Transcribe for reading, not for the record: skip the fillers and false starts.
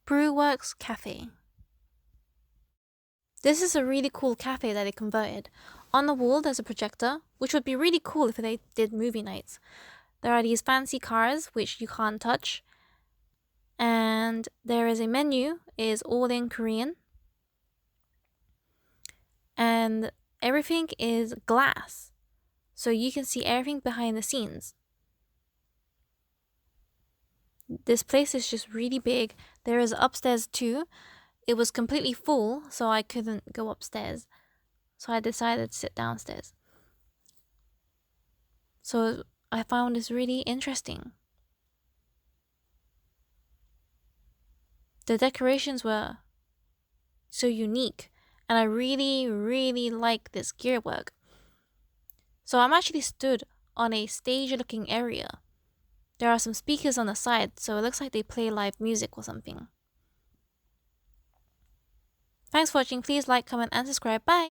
Brewworks Cafe. This is a really cool cafe that they converted. On the wall there's a projector, which would be really cool if they did movie nights. There are these fancy cars which you can't touch. And there is a menu, is all in Korean. And everything is glass, so you can see everything behind the scenes. This place is just really big. There is upstairs too. It was completely full, so I couldn't go upstairs. So I decided to sit downstairs. So I found this really interesting. The decorations were so unique, and I really like this gear work. So I'm actually stood on a stage-looking area. There are some speakers on the side, so it looks like they play live music or something. Thanks for watching. Please like, comment, and subscribe. Bye!